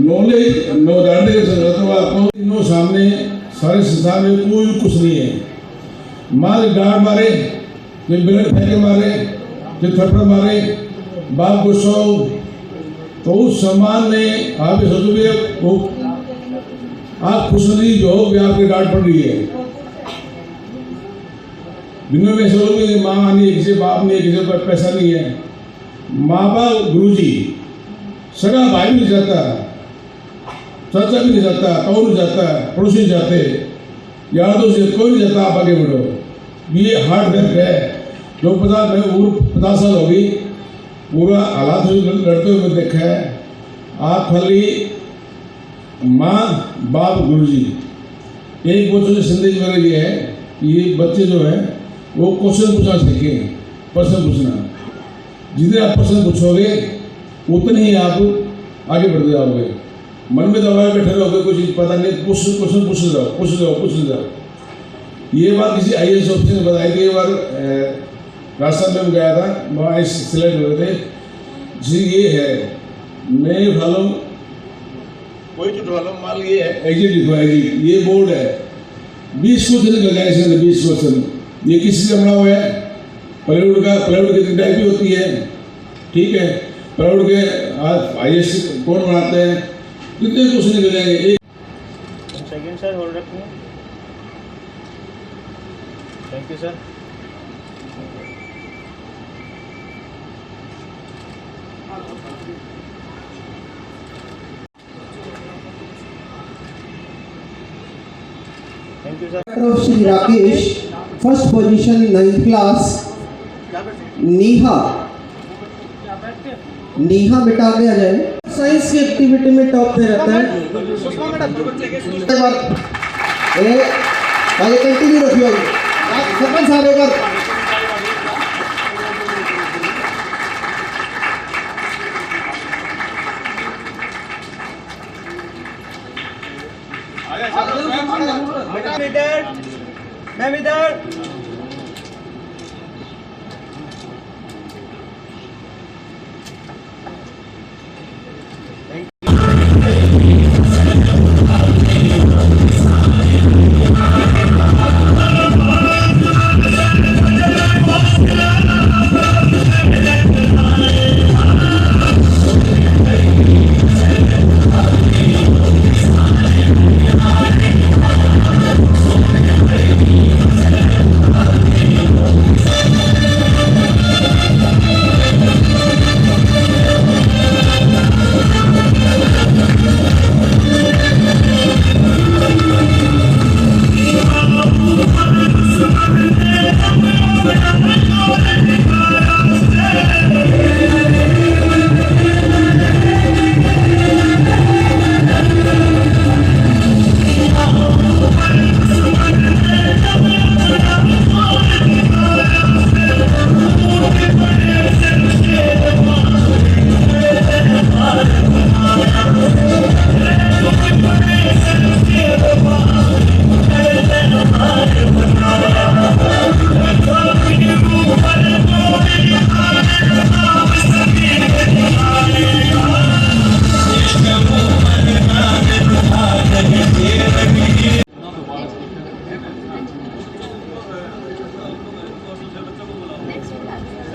नॉलेज नौदारने के संदर्भ आपको तीनों सामने सारे संसार में कोई कुछ नहीं है। मार डांट मारे, जो बिलट फेंके मारे, जो थप्पड़ मारे, बाप गुस्सा हो, तो उस सम्मान में आप सोचो भी वो आप खुश नहीं जो हो भी आपकी डांट पड़ रही है। दुनिया में सोचो भी माँ नहीं है, किसी बाप नहीं है, किसी पर पैसा नहीं है। माँ बाप गुरुजी, सगा भाई भी नहीं जाता, चाचा भी नहीं जाता, कौन नहीं जाता, पड़ोसी नहीं जाते, यार दोस्त कोई नहीं जाता। आप आगे बढ़ो, ये हार्ड वर्क है। जो 50 साल हो गई पूरा हालात से लड़ते हुए देखा है। आप खाली माँ बाप गुरुजी, एक बच्चों से संदेश मेरा ये है कि ये बच्चे जो है वो क्वेश्चन पूछना सीखें, प्रश्न पूछना। जितने आप प्रश्न पूछोगे उतने ही आप आगे बढ़ते जाओगे। मन में दबाए बैठे रहोगे, कुछ पता नहीं, क्वेश्चन पूछ जाओ। ये बात किसी IAS ऑफिसर ने बताई थी। एक बार राजस्थान में गया था, वहाँ सिलेक्ट हुए थे जी। ये है, मैं उठा लो, कोई तो उठा लो, मान ये है एग्जिट लिखो, एग्जिट, ये बोर्ड है, 20 क्वेश्चन निकल जाए इसमें, 20 क्वेश्चन। ये किसी से बना हुआ है? प्लाईवुड का। प्लाईवुड कितनी टाइप की होती है, ठीक है। प्लाईवुड के आज IAS कौन बनाते हैं? कितने क्वेश्चन निकल जाएंगे? एक सेकंड सर होल्ड रखूँ। Thank you sir. Thank you sir. Shri Rakesh, first position 9th class. Neha बेटा आगे आ जाए। साइंस की एक्टिविटी में टॉप पे रहता है। आगे कंटिन्यू रखिए। सरपंच साहब एक बार मैम इधर।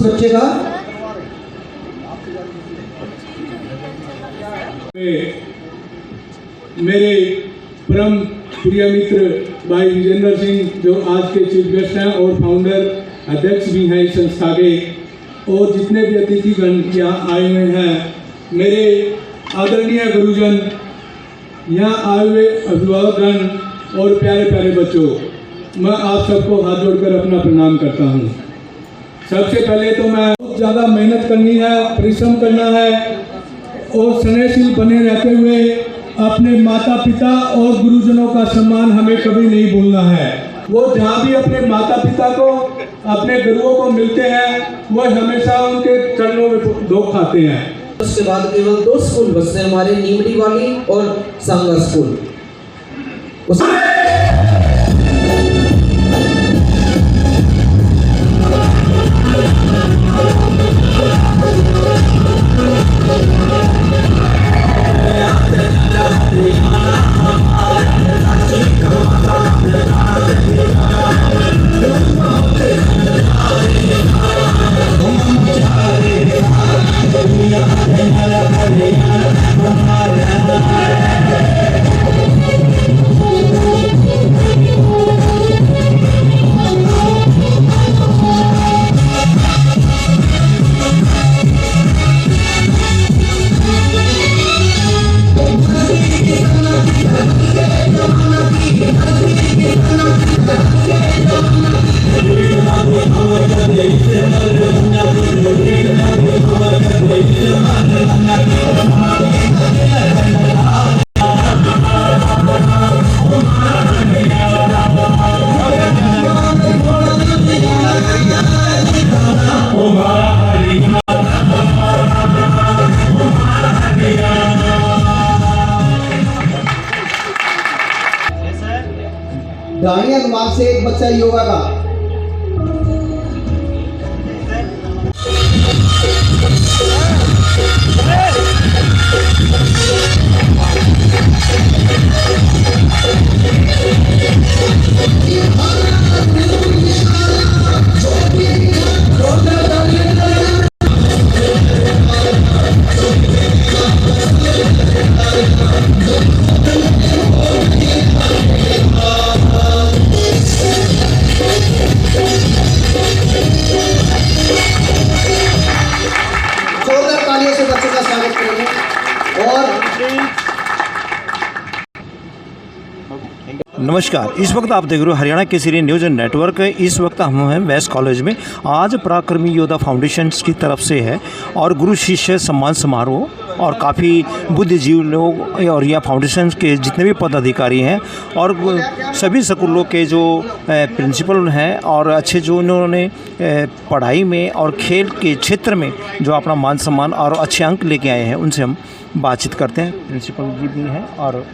बच्चे का मेरे परम प्रिय मित्र भाई विजेंद्र सिंह जो आज के चीफ गेस्ट हैं और फाउंडर अध्यक्ष भी हैं इस संस्था के, और जितने भी अतिथिगण यहाँ आए हुए हैं, मेरे आदरणीय गुरुजन, यहाँ आए हुए अभिभावकगण और प्यारे प्यारे बच्चों, मैं आप सबको हाथ जोड़कर अपना प्रणाम करता हूँ। सबसे पहले तो मैं बहुत ज़्यादा मेहनत करनी है, परिश्रम करना है और स्नेहशील बने रहते हुए अपने माता पिता और गुरुजनों का सम्मान हमें कभी नहीं भूलना है। वो जहाँ भी अपने माता पिता को, अपने गुरुओं को मिलते हैं, वो हमेशा उनके चरणों में धो खाते हैं। उसके बाद केवल 2 स्कूल बचते हैं हमारे, नीमड़ी वाली और सांगा स्कूल। रानी हनुमान से एक बच्चा योगा का। जोरदार तालियों से बच्चों का स्वागत करेंगे। और नमस्कार, इस वक्त आप देख रहे हो हरियाणा केसरी न्यूज़ नेटवर्क। इस वक्त हम हैं वेस्ट कॉलेज में। आज पराक्रमी योद्धा फाउंडेशन की तरफ से है और गुरु शिष्य सम्मान समारोह, और काफ़ी बुद्धिजीवी लोग और यह फाउंडेशन के जितने भी पदाधिकारी हैं और सभी स्कूलों के जो प्रिंसिपल हैं और अच्छे जो उन्होंने पढ़ाई में और खेल के क्षेत्र में जो अपना मान सम्मान और अच्छे अंक लेके आए हैं, उनसे हम बातचीत करते हैं। प्रिंसिपल जी भी हैं और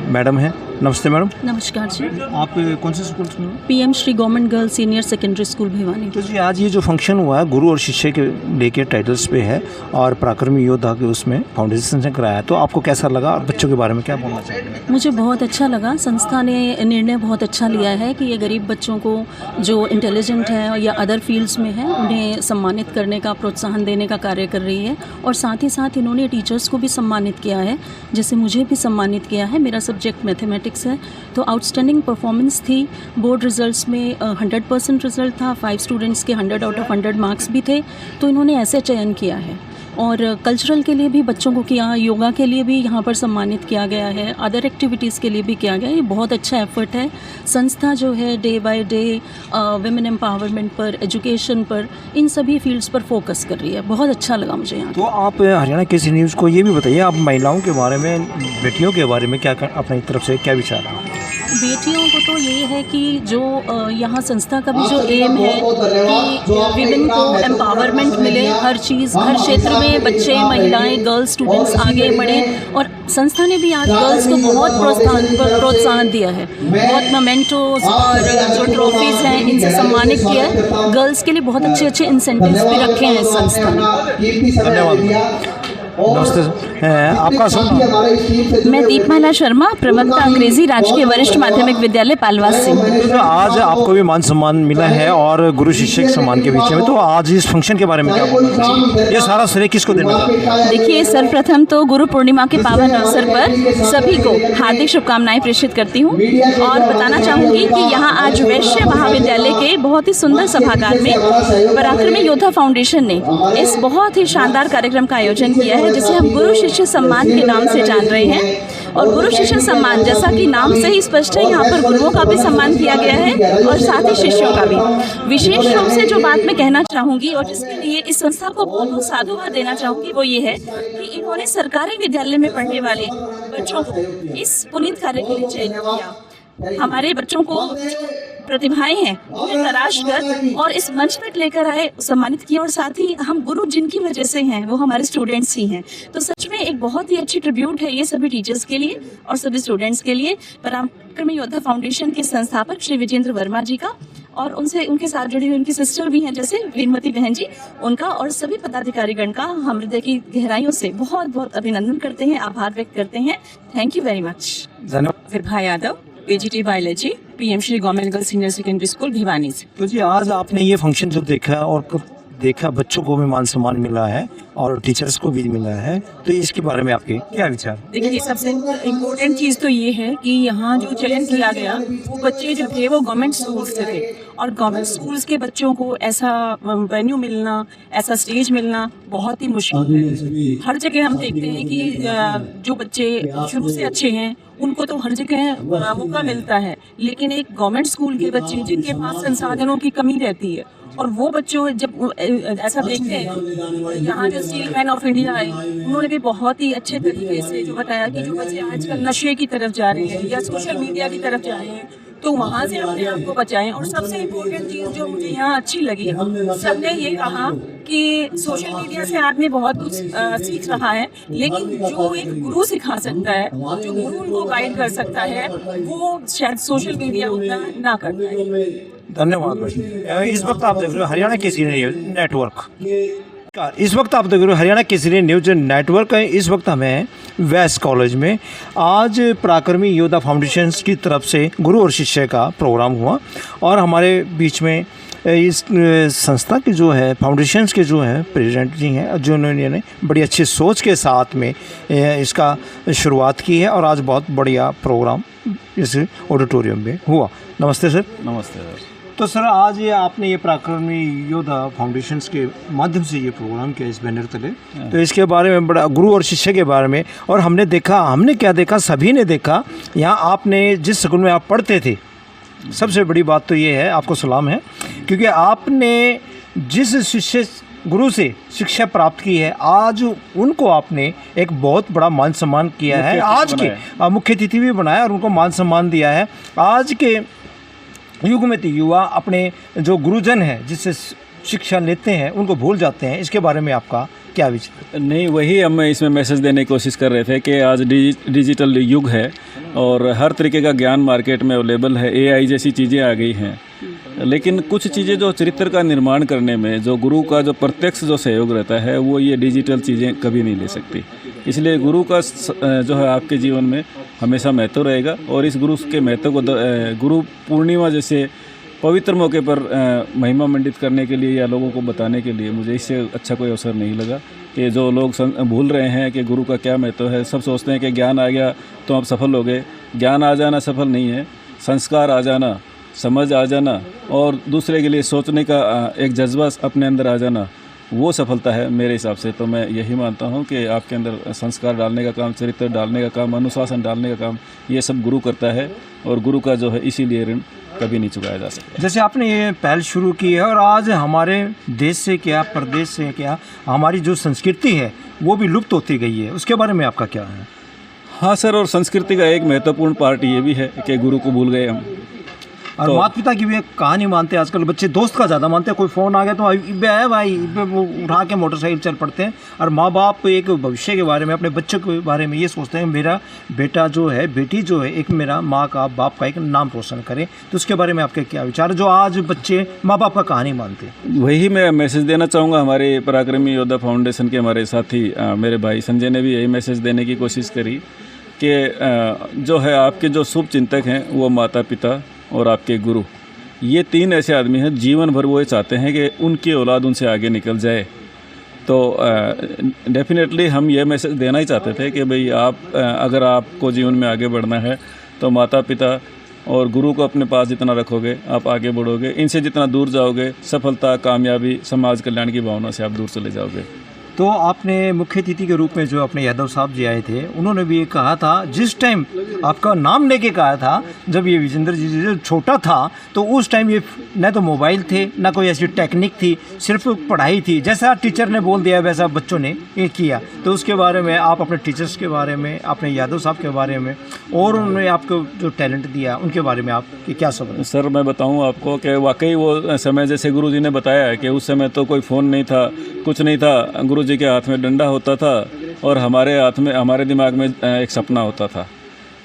मैडम हैं। नमस्ते मैडम। नमस्कार जी। आप कौन से स्कूल में? PM Shri government girls senior secondary school Bhiwani. तो जी आज ये जो फंक्शन हुआ है गुरु और शिष्य के लेके टाइटल्स पे है और पराक्रमी योद्धा के उसमें फाउंडेशन से कराया, तो आपको कैसा लगा और बच्चों के बारे में क्या बोलना चाहिए? मुझे बहुत अच्छा लगा। संस्था ने निर्णय बहुत अच्छा लिया है कि ये गरीब बच्चों को जो इंटेलिजेंट है या अदर फील्ड्स में है उन्हें सम्मानित करने का, प्रोत्साहन देने का कार्य कर रही है। और साथ ही साथ इन्होंने टीचर्स को भी सम्मानित किया है, जैसे मुझे भी सम्मानित किया है। मेरा सब्जेक्ट मैथमेटिक्स है, तो आउटस्टैंडिंग परफॉर्मेंस थी। बोर्ड रिजल्ट्स में 100% रिजल्ट था। 5 स्टूडेंट्स के 100 आउट ऑफ 100 मार्क्स भी थे, तो इन्होंने ऐसे चयन किया है। और कल्चरल के लिए भी बच्चों को किया, योगा के लिए भी यहाँ पर सम्मानित किया गया है, अदर एक्टिविटीज़ के लिए भी किया गया है। ये बहुत अच्छा एफर्ट है। संस्था जो है day by day women empowerment पर, एजुकेशन पर, इन सभी फील्ड्स पर फोकस कर रही है। बहुत अच्छा लगा मुझे यहाँ। तो आप हरियाणा केसरी न्यूज़ को ये भी बताइए, आप महिलाओं के बारे में, बेटियों के बारे में क्या अपनी तरफ से क्या विचार है? बेटियों को तो ये है कि जो यहाँ संस्था का भी जो एम है कि विमेन को एम्पावरमेंट मिले, हर चीज़, हर क्षेत्र में बच्चे, महिलाएं, गर्ल्स स्टूडेंट्स आगे बढ़ें। और संस्था ने भी आज गर्ल्स को बहुत प्रोत्साहन दिया है। बहुत मोमेंटोज और जो ट्रॉफीज़ हैं इनसे सम्मानित किया है। गर्ल्स के लिए बहुत अच्छे अच्छे इंसेंटिव्स भी रखे हैं इस संस्था ने। धन्यवाद। नमस्ते, आपका सुन। मैं दीपमाला शर्मा, प्रवक्ता अंग्रेजी राजकीय वरिष्ठ माध्यमिक विद्यालय पालवास से। तो आज आपको भी मान सम्मान मिला है और गुरु शिष्य सम्मान के बीच में, तो आज इस फंक्शन के बारे में क्या बोलना चाहिए? ये सारा श्रेय किसको देना? देखिए, सर्वप्रथम तो गुरु पूर्णिमा के पावन अवसर पर सभी को हार्दिक शुभकामनाएं प्रेषित करती हूँ और बताना चाहूँगी कि यहाँ आज वैश्य महाविद्यालय के बहुत ही सुंदर सभागार में पराक्रमी योद्धा फाउंडेशन ने इस बहुत ही शानदार कार्यक्रम का आयोजन किया है, जिसे हम गुरु शिष्य सम्मान के नाम से जान रहे हैं। और गुरु शिष्य सम्मान, जैसा कि नाम से ही स्पष्ट है, यहाँ पर गुरुओं का भी सम्मान किया गया है और साथ ही शिष्यों का भी। विशेष रूप से जो बात मैं कहना चाहूँगी और जिसके लिए इस संस्था को बहुत बहुत साधुवाद देना चाहूँगी, वो ये है कि इन्होंने सरकारी विद्यालय में पढ़ने वाले बच्चों को इस पुनीत कार्य के लिए चयनित किया। हमारे बच्चों को प्रतिभाएं हैं उन्हें तराश कर और इस मंच तक लेकर आए, सम्मानित किया। और साथ ही हम गुरु जिनकी वजह से हैं वो हमारे स्टूडेंट्स ही हैं। तो सच में एक बहुत ही अच्छी ट्रिब्यूट है ये सभी टीचर्स के लिए और सभी स्टूडेंट्स के लिए। पराक्रमी योद्धा फाउंडेशन के संस्थापक श्री विजेंद्र वर्मा जी का और उनके साथ जुड़ी हुई उनकी सिस्टर भी हैं जैसे वीरमती बहन जी, उनका और सभी पदाधिकारीगण का हम हृदय की गहराइयों से बहुत बहुत अभिनंदन करते हैं, आभार व्यक्त करते हैं। Thank you very much. धन्यवाद। Vibha Yadav, PGT biology, PM Shri government girls senior secondary school Bhiwani से। तो जी आज आपने ये फंक्शन जो देखा और देखा, बच्चों को भी मान सम्मान मिला है और टीचर्स को भी मिला है, तो इसके बारे में आपके क्या विचार? देखिए, सबसे इम्पोर्टेंट चीज़ तो ये है कि यहाँ जो चयन किया गया वो बच्चे जो थे वो गवर्नमेंट स्कूल्स से थे और गवर्नमेंट स्कूल्स के बच्चों को ऐसा वेन्यू मिलना, ऐसा स्टेज मिलना बहुत ही मुश्किल है। हर जगह हम देखते हैं कि जो बच्चे शुरू से अच्छे हैं उनको तो हर जगह मौका मिलता है, लेकिन एक गवर्नमेंट स्कूल के बच्चे जिनके पास संसाधनों की कमी रहती है और वो बच्चों जब ऐसा देखते हैं, यहाँ जो स्टील मैन ऑफ इंडिया आए उन्होंने भी बहुत ही अच्छे तरीके से जो बताया कि जो बच्चे आजकल नशे की तरफ जा रहे हैं या सोशल मीडिया की तरफ जा रहे हैं तो वहाँ से अपने आप को बचाएं। और सबसे इम्पोर्टेंट चीज़ जो मुझे यहाँ अच्छी लगी, सबने ये कहा कि सोशल मीडिया से आदमी बहुत कुछ सीख रहा है, लेकिन जो एक गुरु सिखा सकता है, जो गुरु उनको गाइड कर सकता है, वो शायद सोशल मीडिया उतना ना कर पाए। धन्यवाद भाई। इस वक्त आप देख रहे हो हरियाणा केसरी न्यूज नेटवर्क। इस वक्त आप देख रहे हो हरियाणा केसरी न्यूज नेटवर्क है। इस वक्त हमें वेस्ट कॉलेज में आज पराक्रमी योद्धा फाउंडेशन की तरफ से गुरु और शिष्य का प्रोग्राम हुआ और हमारे बीच में इस संस्था के जो है फाउंडेशंस के जो है प्रेसिडेंट जी हैं, जिन्होंने बड़ी अच्छी सोच के साथ में इसका शुरुआत की है और आज बहुत बढ़िया प्रोग्राम इस ऑडिटोरियम में हुआ। नमस्ते सर। नमस्ते सर। तो सर आज ये आपने ये पराक्रमी योद्धा फाउंडेशंस के माध्यम से ये प्रोग्राम किया इस बैनर तले, तो इसके बारे में बड़ा गुरु और शिष्य के बारे में, और हमने क्या देखा, सभी ने देखा यहाँ आपने जिस स्कूल में आप पढ़ते थे, सबसे बड़ी बात तो ये है, आपको सलाम है, क्योंकि आपने जिस शिष्य गुरु से शिक्षा प्राप्त की है, आज उनको आपने एक बहुत बड़ा मान सम्मान किया है, आज के मुख्य अतिथि भी बनाया और उनको मान सम्मान दिया है। आज के युग में तो युवा अपने जो गुरुजन हैं जिससे शिक्षा लेते हैं उनको भूल जाते हैं, इसके बारे में आपका क्या विचार? नहीं, वही हम इसमें मैसेज देने की कोशिश कर रहे थे कि आज डिजिटल युग है और हर तरीके का ज्ञान मार्केट में अवेलेबल है, AI जैसी चीज़ें आ गई हैं, लेकिन कुछ चीज़ें जो चरित्र का निर्माण करने में जो गुरु का जो प्रत्यक्ष जो सहयोग रहता है वो ये डिजिटल चीज़ें कभी नहीं ले सकती। इसलिए गुरु का जो है आपके जीवन में हमेशा महत्व रहेगा और इस गुरु के महत्व को गुरु पूर्णिमा जैसे पवित्र मौके पर महिमा मंडित करने के लिए या लोगों को बताने के लिए मुझे इससे अच्छा कोई अवसर नहीं लगा कि जो लोग भूल रहे हैं कि गुरु का क्या महत्व है। सब सोचते हैं कि ज्ञान आ गया तो आप सफल हो गए। ज्ञान आ जाना सफल नहीं है, संस्कार आ जाना, समझ आ जाना और दूसरे के लिए सोचने का एक जज्बा अपने अंदर आ जाना, वो सफलता है मेरे हिसाब से। तो मैं यही मानता हूँ कि आपके अंदर संस्कार डालने का काम, चरित्र डालने का काम, अनुशासन डालने का काम, ये सब गुरु करता है और गुरु का जो है इसीलिए ऋण कभी नहीं चुकाया जा सकता। जैसे आपने ये पहल शुरू की है और आज हमारे देश से क्या, प्रदेश से क्या, हमारी जो संस्कृति है वो भी लुप्त होती गई है, उसके बारे में आपका क्या है? हाँ सर, और संस्कृति का एक महत्वपूर्ण पार्ट ये भी है कि गुरु को भूल गए हम। और माता पिता की भी कहानी मानते हैं आजकल बच्चे, दोस्त का ज़्यादा मानते हैं। कोई फ़ोन आ गया तो इब्बे है भाई, इब्बे वो उठा के मोटरसाइकिल चल पड़ते हैं। और माँ बाप एक भविष्य के बारे में, अपने बच्चों के बारे में ये सोचते हैं मेरा बेटा जो है, बेटी जो है, एक मेरा माँ का, बाप का एक नाम रोशन करे। तो उसके बारे में आपके क्या विचार है, जो आज बच्चे माँ बाप का कहानी मानते हैं? वही मैं मैसेज देना चाहूँगा। हमारे पराक्रमी योद्धा फाउंडेशन के हमारे साथी मेरे भाई संजय ने भी यही मैसेज देने की कोशिश करी कि जो है आपके जो शुभ चिंतक हैं वो माता पिता और आपके गुरु, ये तीन ऐसे आदमी हैं जीवन भर वो चाहते हैं कि उनकी औलाद उनसे आगे निकल जाए। तो डेफिनेटली हम ये मैसेज देना ही चाहते थे कि भाई आप अगर आपको जीवन में आगे बढ़ना है तो माता पिता और गुरु को अपने पास जितना रखोगे आप आगे बढ़ोगे। इनसे जितना दूर जाओगे सफलता, कामयाबी, समाज कल्याण की भावना से आप दूर चले जाओगे। तो आपने मुख्य अतिथि के रूप में जो अपने यादव साहब जी आए थे, उन्होंने भी ये कहा था, जिस टाइम आपका नाम लेके कहा था, जब ये विजेंद्र जी जब छोटा था तो उस टाइम ये न तो मोबाइल थे, न कोई ऐसी टेक्निक थी, सिर्फ पढ़ाई थी। जैसा टीचर ने बोल दिया वैसा बच्चों ने ये किया। तो उसके बारे में आप अपने टीचर्स के बारे में, अपने यादव साहब के बारे में और उन्होंने आपको जो टैलेंट दिया उनके बारे में आपकी क्या समझ? सर मैं बताऊँ आपको कि वाकई वो समय जैसे गुरु जी ने बताया है कि उस समय तो कोई फ़ोन नहीं था, कुछ नहीं था। गुरु जी के हाथ में डंडा होता था और हमारे हाथ में, हमारे दिमाग में एक सपना होता था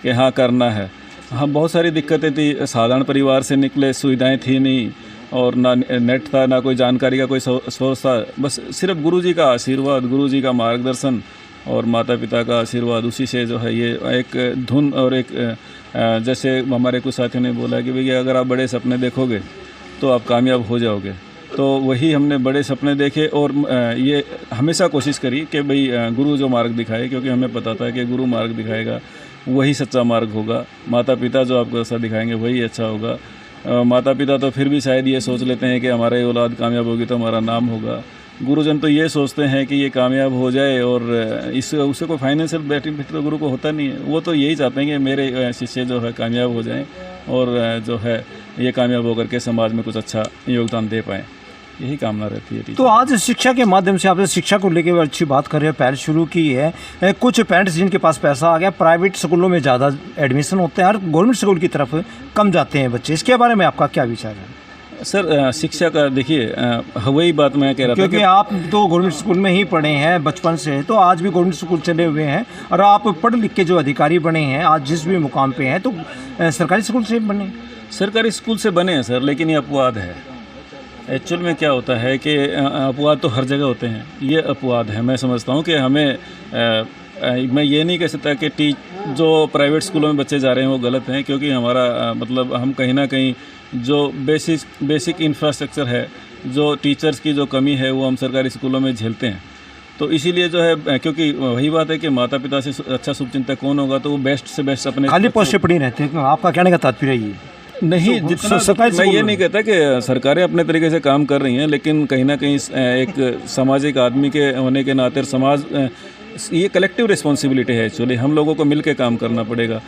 कि हाँ करना है। हम बहुत सारी दिक्कतें थी, साधारण परिवार से निकले, सुविधाएं थी नहीं और ना नेट था, ना कोई जानकारी का कोई सोर्स था। बस सिर्फ गुरु जी का आशीर्वाद, गुरु जी का मार्गदर्शन और माता पिता का आशीर्वाद, उसी से जो है ये एक धुन और एक जैसे हमारे कुछ साथियों ने बोला कि भैया अगर आप बड़े सपने देखोगे तो आप कामयाब हो जाओगे। तो वही हमने बड़े सपने देखे और ये हमेशा कोशिश करी कि भाई गुरु जो मार्ग दिखाए, क्योंकि हमें पता था कि गुरु मार्ग दिखाएगा वही सच्चा मार्ग होगा। माता पिता जो आपको रास्ता दिखाएंगे वही अच्छा होगा। माता पिता तो फिर भी शायद ये सोच लेते हैं कि हमारे औलाद कामयाब होगी तो हमारा नाम होगा। गुरुजन तो ये सोचते हैं कि ये कामयाब हो जाए और इससे उससे कोई फाइनेंशियल बेनिफिट तो गुरु को होता नहीं है। वो तो यही चाहते हैं कि मेरे शिष्य जो है कामयाब हो जाएं और जो है ये कामयाब होकर के समाज में कुछ अच्छा योगदान दे पाएँ। यही कामना रहती है तो टीचर। आज शिक्षा के माध्यम से आपने शिक्षा को लेकर अच्छी बात कर रहे हो, पहल शुरू की है। कुछ पेरेंट्स जिनके पास पैसा आ गया, प्राइवेट स्कूलों में ज़्यादा एडमिशन होते हैं और गवर्नमेंट स्कूल की तरफ कम जाते हैं बच्चे, इसके बारे में आपका क्या विचार है? सर शिक्षा का देखिए वही बात मैं कह रहा था क्योंकि आप तो गवर्नमेंट स्कूल में ही पढ़े हैं बचपन से, तो आज भी गवर्नमेंट स्कूल चले हुए हैं और आप पढ़ लिख के जो अधिकारी बने हैं आज जिस भी मुकाम पे हैं, तो सरकारी स्कूल से बने? सरकारी स्कूल से बने हैं सर, लेकिन ये अपवाद है। एक्चुअल में क्या होता है कि अपवाद तो हर जगह होते हैं, ये अपवाद है। मैं समझता हूँ कि हमें मैं ये नहीं कह सकता कि जो प्राइवेट स्कूलों में बच्चे जा रहे हैं वो गलत हैं, क्योंकि हमारा मतलब हम कहीं ना कहीं जो बेसिक इंफ्रास्ट्रक्चर है, जो टीचर्स की जो कमी है वो हम सरकारी स्कूलों में झेलते हैं। तो इसीलिए जो है, क्योंकि वही बात है कि माता पिता से अच्छा शुभचिंतक कौन होगा, तो वो बेस्ट से बेस्ट अपने खाली पोस्टें पड़ी रहते हैं। आपका कहने का तात्पर्य ये नहीं, जितना मैं ये नहीं कहता कि सरकारें अपने तरीके से काम कर रही हैं, लेकिन कहीं ना कहीं एक सामाजिक आदमी के होने के नाते समाज ये कलेक्टिव रिस्पॉन्सिबिलिटी है। एक्चुअली हम लोगों को मिल के काम करना पड़ेगा।